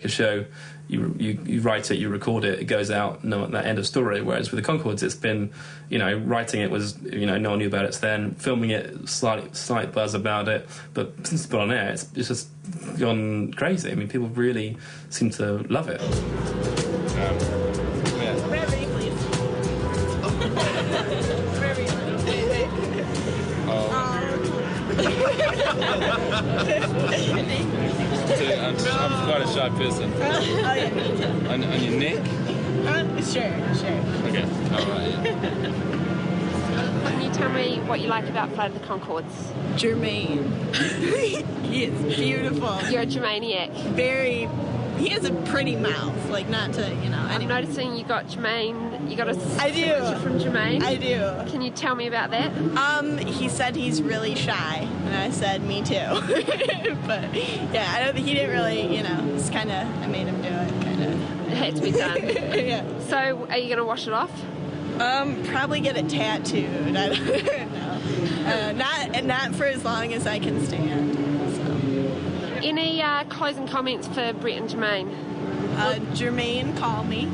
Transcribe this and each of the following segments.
A show, you write it, you record it, it goes out, that end of story. Whereas with the Conchords, it's been, writing it was, no one knew about it then. Filming it, slight buzz about it. But since it's been on air, it's just gone crazy. I mean, people really seem to love it. Ready, please. I'm quite a shy person. Oh, yeah. On your neck? Sure. Okay. All right. Can you tell me what you like about Flight of the Conchords? Jemaine. He is beautiful. You're a Jemainiac. He has a pretty mouth, like not to, I'm noticing you got Jemaine, you got a I do. signature from Jemaine. I do. Can you tell me about that? He said he's really shy, and I said, me too. But, yeah, I don't think he didn't really, it's kind of, I made him do it, kind of. It had to be done. Yeah. So, are you going to wash it off? Probably get it tattooed. I don't know. Not for as long as I can stand. So. Any closing comments for Bret and Jemaine? Jemaine, call me.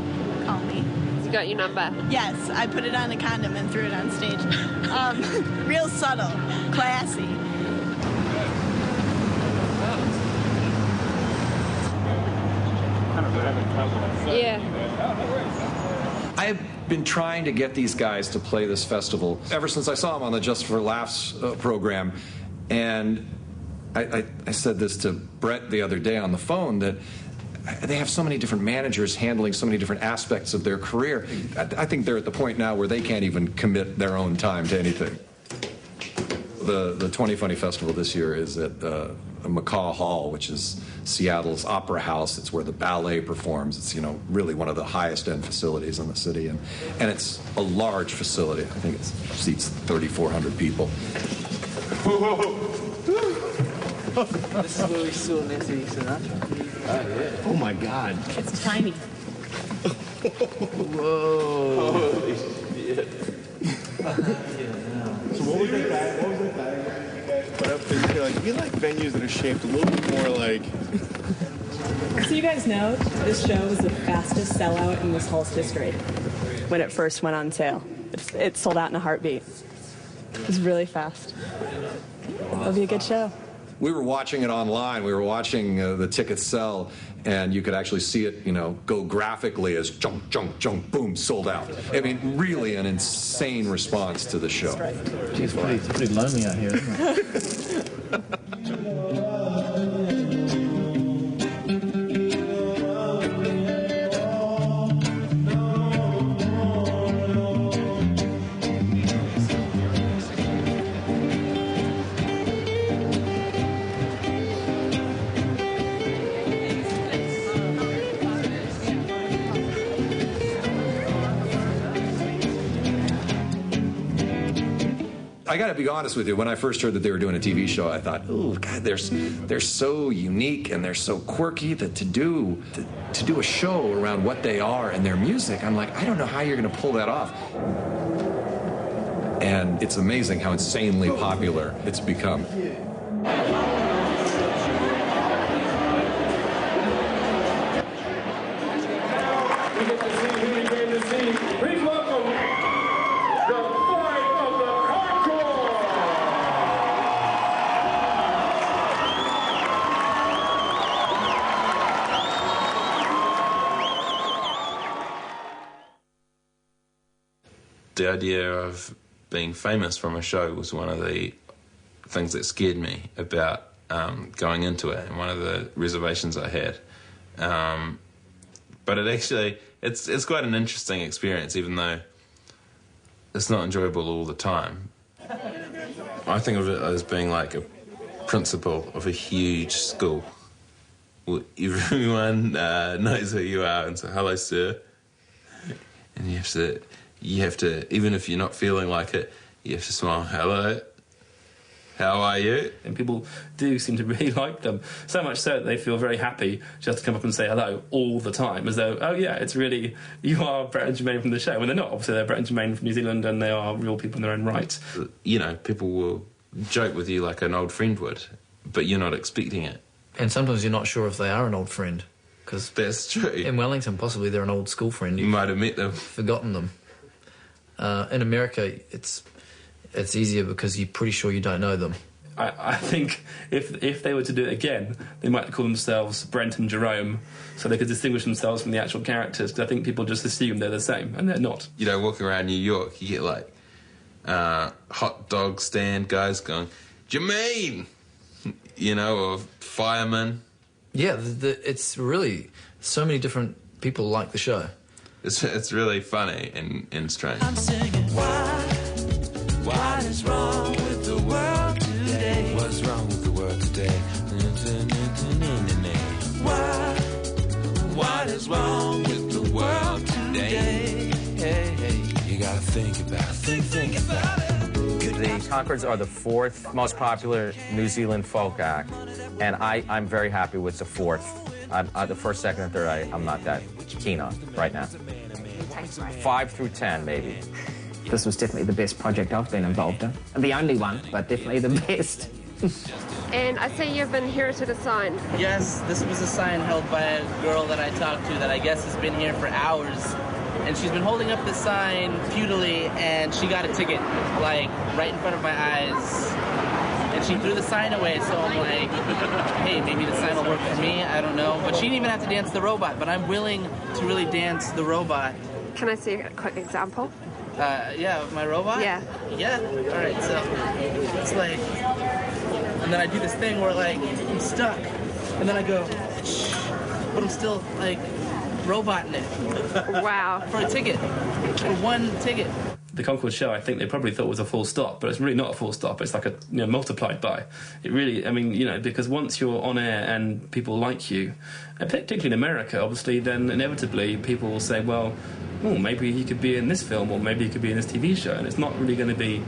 You got your number? Yes, I put it on a condom and threw it on stage. Real subtle, classy. Yeah. I've been trying to get these guys to play this festival ever since I saw them on the Just for Laughs program. And I said this to Bret the other day on the phone, that they have so many different managers handling so many different aspects of their career. I think they're at the point now where they can't even commit their own time to anything. The 20 Funny Festival this year is at McCaw Hall, which is Seattle's opera house. It's where the ballet performs. It's, really one of the highest end facilities in the city. And it's a large facility. I think it seats 3,400 people. This is where we saw Nancy Sinatra. Oh, yeah. Oh, my God. It's tiny. Whoa. Holy shit. So what was that guy? Put up and like, we like venues that are shaped a little bit more like... So you guys know, this show was the fastest sellout in this hall's history. When it first went on sale. It sold out in a heartbeat. It was really fast. It'll be a good show. We were watching it online. We were watching the tickets sell, and you could actually see it, go graphically as jump, jump, jump, boom, sold out. I mean, really an insane response to the show. It's pretty lonely out here, isn't it? I got to be honest with you. When I first heard that they were doing a TV show, I thought, "Oh God, they're so unique and they're so quirky that to do a show around what they are and their music, I'm like, I don't know how you're going to pull that off." And it's amazing how insanely popular it's become. The idea of being famous from a show was one of the things that scared me about going into it, and one of the reservations I had. But it actually, it's quite an interesting experience, even though it's not enjoyable all the time. I think of it as being like a principal of a huge school. Everyone knows who you are and say, "Hello, sir." And you have to, even if you're not feeling like it, you have to smile. "Hello, how are you?" And people do seem to really like them. So much so that they feel very happy just to come up and say hello all the time, as though, oh yeah, it's really, you are Bret and Jemaine from the show. When they're not. Obviously, they're Bret and Jemaine from New Zealand, and they are real people in their own right. People will joke with you like an old friend would, but you're not expecting it. And sometimes you're not sure if they are an old friend. Because That's true. in Wellington, possibly they're an old school friend. You might have met them. Forgotten them. In America, it's easier because you're pretty sure you don't know them. I think if they were to do it again, they might call themselves Brent and Jerome, so they could distinguish themselves from the actual characters, because I think people just assume they're the same, and they're not. You know, walking around New York, you get, like, hot dog stand guys going, Jemaine! You know, or firemen. Yeah, it's really... So many different people like the show. It's really funny and strange. I'm singing, what is wrong with the world today? What's wrong with the world today? What is wrong with the world today? Hey, you gotta think about it. Think about it. The Conchords are the 4th most popular New Zealand folk act, and I'm very happy with the 4th. The 1st, 2nd, and 3rd, I'm not that keen on right now. 5 through 10, maybe. This was definitely the best project I've been involved in. The only one, but definitely the best. And I see you've inherited a sign. Yes, this was a sign held by a girl that I talked to that I guess has been here for hours. And she's been holding up this sign futilely, and she got a ticket, like, right in front of my eyes. And she threw the sign away, so I'm like, hey, maybe the sign will work for me, I don't know. But she didn't even have to dance the robot, but I'm willing to really dance the robot. Can I see a quick example? Yeah, of my robot? Yeah. Yeah? All right, so it's like, and then I do this thing where, like, I'm stuck. And then I go, shh, but I'm still, like, roboting it. Wow. For a ticket. For one ticket. The Conchords show, I think they probably thought was a full stop, but it's really not a full stop. It's like multiplied by. It really, I mean, because once you're on air and people like you, and particularly in America, obviously, then inevitably people will say, well, maybe he could be in this film, or maybe he could be in this TV show, and it's not really going to be...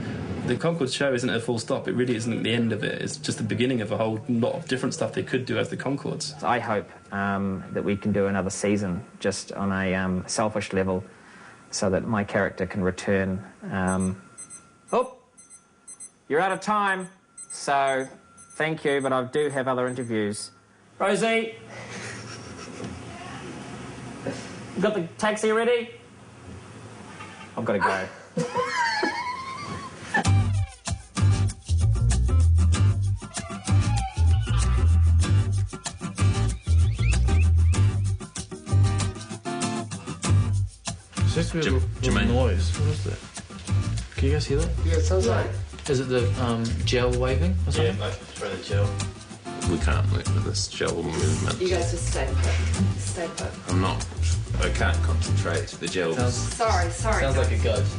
The Conchords show isn't a full stop. It really isn't the end of it. It's just the beginning of a whole lot of different stuff they could do as the Conchords. I hope that we can do another season just on a selfish level, so that my character can return. Oh, you're out of time, so thank you, but I do have other interviews. Rosie, you got the taxi ready? I've got to go. There's supposed to be a little noise. What is that? Can you guys hear that? Yeah, it sounds like... Is it the gel waving or something? Yeah, like throw the gel. We can't work with this gel movement. You guys just stay put. Stay put. I'm not. I can't concentrate. The gel. Sorry. Sounds like a ghost.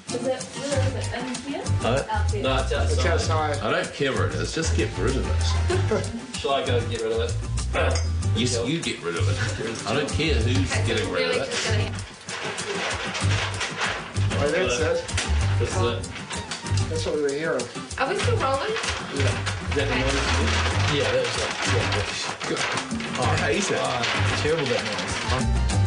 Where is it? In here? Out there. No, it's outside. It's outside. I don't care where it is. Just get rid of it. Shall I go get rid of it? Yes, you get rid of it. I don't care who's getting rid of it. Oh, that's it. This is it. That's what we were hearing. Are we still rolling? Is that the noise? Yeah, that was like... I hate it. Terrible that noise.